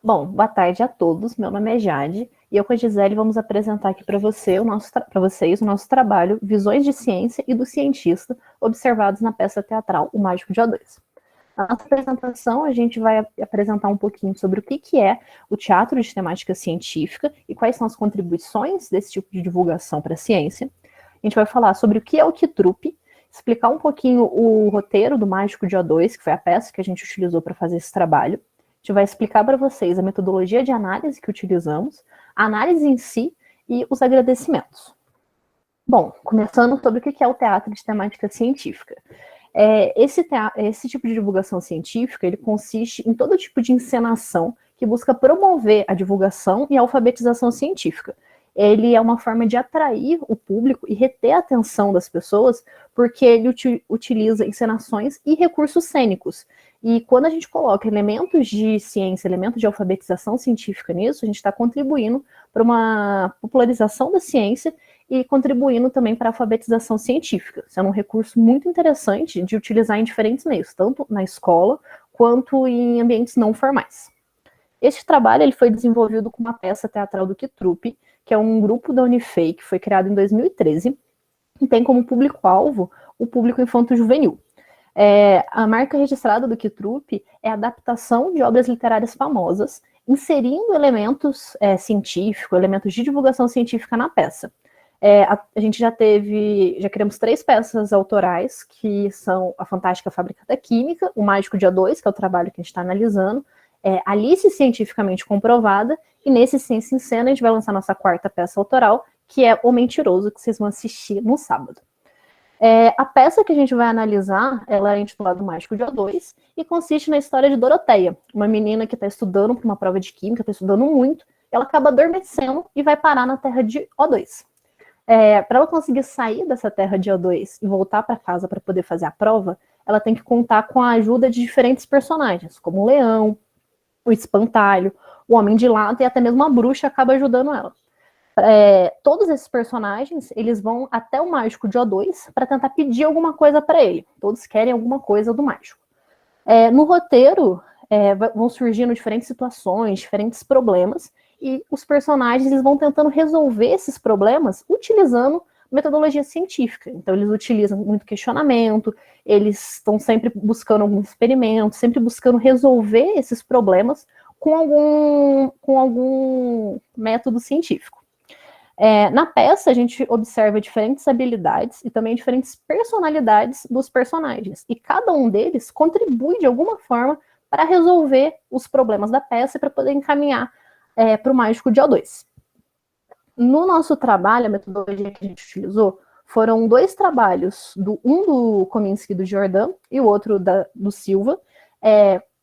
Bom, boa tarde a todos. Meu nome é Jade e eu com a Gisele vamos apresentar aqui para vocês o nosso trabalho Visões de Ciência e do Cientista observados na peça teatral O Mágico de O2. Na nossa apresentação, a gente vai apresentar um pouquinho sobre o que é o teatro de temática científica e quais são as contribuições desse tipo de divulgação para a ciência. A gente vai falar sobre o que é o Quitrupe, explicar um pouquinho o roteiro do Mágico de O2, que foi a peça que a gente utilizou para fazer esse trabalho. A gente vai explicar para vocês a metodologia de análise que utilizamos, a análise em si e os agradecimentos. Bom, começando sobre o que é o teatro de temática científica. Esse tipo de divulgação científica, ele consiste em todo tipo de encenação que busca promover a divulgação e a alfabetização científica. Ele é uma forma de atrair o público e reter a atenção das pessoas, porque ele utiliza encenações e recursos cênicos. E quando a gente coloca elementos de ciência, elementos de alfabetização científica nisso, a gente está contribuindo para uma popularização da ciência e contribuindo também para a alfabetização científica. Isso é um recurso muito interessante de utilizar em diferentes meios, tanto na escola quanto em ambientes não formais. Este trabalho ele foi desenvolvido com uma peça teatral do Quitrupe, que é um grupo da Unifei, que foi criado em 2013, e tem como público-alvo o público infanto-juvenil. A marca registrada do Quitrupe é a adaptação de obras literárias famosas, inserindo elementos científicos, elementos de divulgação científica na peça. A gente já criamos 3 peças autorais, que são A Fantástica Fábrica da Química, O Mágico de O2, que é o trabalho que a gente está analisando, Alice Cientificamente Comprovada, e nesse Ciência em Cena a gente vai lançar nossa 4ª peça autoral, que é O Mentiroso, que vocês vão assistir no sábado. A peça que a gente vai analisar, ela é intitulada O Mágico de O2 e consiste na história de Doroteia, uma menina que está estudando para uma prova de química, está estudando muito, ela acaba adormecendo e vai parar na Terra de O2. Para ela conseguir sair dessa Terra de O2 e voltar para casa para poder fazer a prova, ela tem que contar com a ajuda de diferentes personagens, como o Leão, o Espantalho, o Homem de Lata e até mesmo a bruxa acaba ajudando ela. Todos esses personagens, eles vão até o Mágico de O2 para tentar pedir alguma coisa para ele. Todos querem alguma coisa do mágico. No roteiro, vão surgindo diferentes situações, diferentes problemas, e os personagens eles vão tentando resolver esses problemas utilizando metodologia científica. Então, eles utilizam muito questionamento, eles estão sempre buscando algum experimento, sempre buscando resolver esses problemas com algum método científico. Na peça, a gente observa diferentes habilidades e também diferentes personalidades dos personagens. E cada um deles contribui de alguma forma para resolver os problemas da peça e para poder encaminhar para o Mágico de O2. No nosso trabalho, a metodologia que a gente utilizou foram 2 trabalhos, um do Kominsky e do Jordan e o outro do Silva.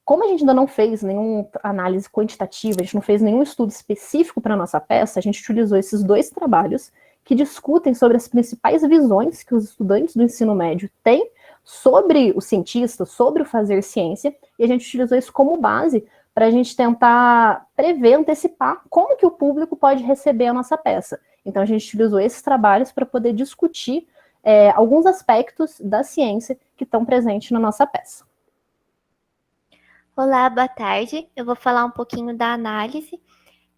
Como a gente ainda não fez nenhuma análise quantitativa, a gente não fez nenhum estudo específico para a nossa peça, a gente utilizou esses 2 trabalhos que discutem sobre as principais visões que os estudantes do ensino médio têm sobre o cientista, sobre o fazer ciência, e a gente utilizou isso como base para a gente tentar prever, antecipar como que o público pode receber a nossa peça. Então, a gente utilizou esses trabalhos para poder discutir alguns aspectos da ciência que estão presentes na nossa peça. Olá, boa tarde. Eu vou falar um pouquinho da análise.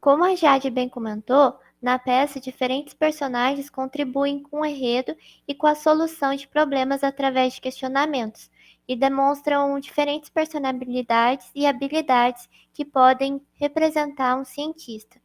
Como a Jade bem comentou, na peça diferentes personagens contribuem com o enredo e com a solução de problemas através de questionamentos e demonstram diferentes personalidades e habilidades que podem representar um cientista.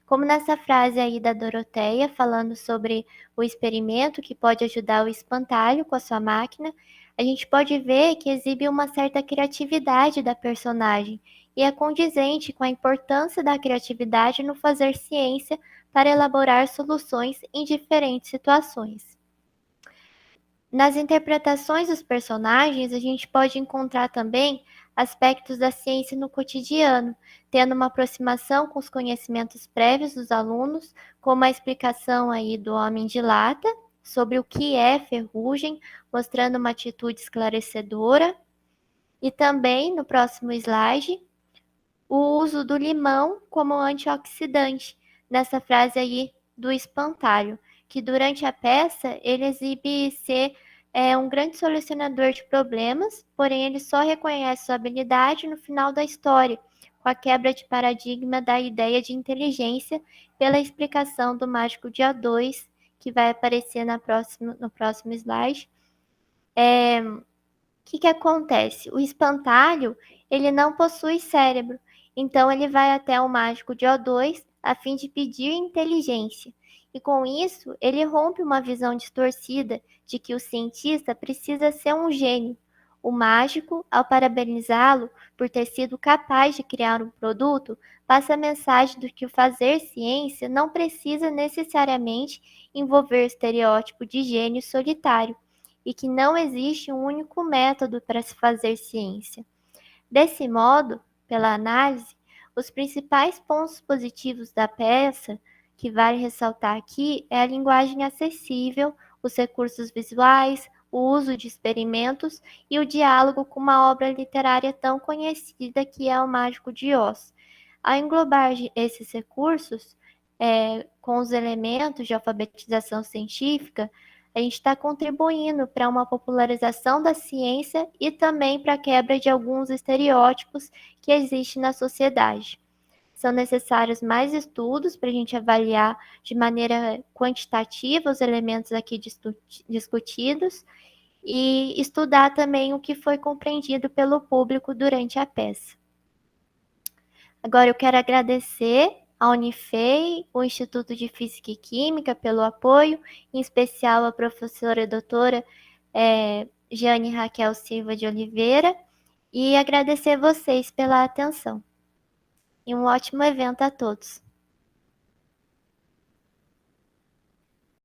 Como nessa frase aí da Doroteia, falando sobre o experimento que pode ajudar o espantalho com a sua máquina, a gente pode ver que exibe uma certa criatividade da personagem e é condizente com a importância da criatividade no fazer ciência para elaborar soluções em diferentes situações. Nas interpretações dos personagens, a gente pode encontrar também aspectos da ciência no cotidiano, tendo uma aproximação com os conhecimentos prévios dos alunos, como a explicação aí do Homem de Lata, sobre o que é ferrugem, mostrando uma atitude esclarecedora. E também, no próximo slide, o uso do limão como antioxidante, nessa frase aí do espantalho, que durante a peça ele exibe ser um grande solucionador de problemas, porém ele só reconhece sua habilidade no final da história, com a quebra de paradigma da ideia de inteligência pela explicação do mágico dia 2, que vai aparecer no próximo slide. O que acontece? O espantalho, ele não possui cérebro, então ele vai até o mágico de O2 a fim de pedir inteligência. E com isso, ele rompe uma visão distorcida de que o cientista precisa ser um gênio. O mágico, ao parabenizá-lo por ter sido capaz de criar um produto, passa a mensagem de que o fazer ciência não precisa necessariamente envolver o estereótipo de gênio solitário e que não existe um único método para se fazer ciência. Desse modo, pela análise, os principais pontos positivos da peça, que vale ressaltar aqui, é a linguagem acessível, os recursos visuais, o uso de experimentos e o diálogo com uma obra literária tão conhecida que é O Mágico de Oz. Ao englobar esses recursos, com os elementos de alfabetização científica, a gente está contribuindo para uma popularização da ciência e também para a quebra de alguns estereótipos que existem na sociedade. São necessários mais estudos para a gente avaliar de maneira quantitativa os elementos aqui discutidos e estudar também o que foi compreendido pelo público durante a peça. Agora eu quero agradecer a Unifei, o Instituto de Física e Química pelo apoio, em especial a professora doutora Jeane Raquel Silva de Oliveira, e agradecer vocês pela atenção. E um ótimo evento a todos.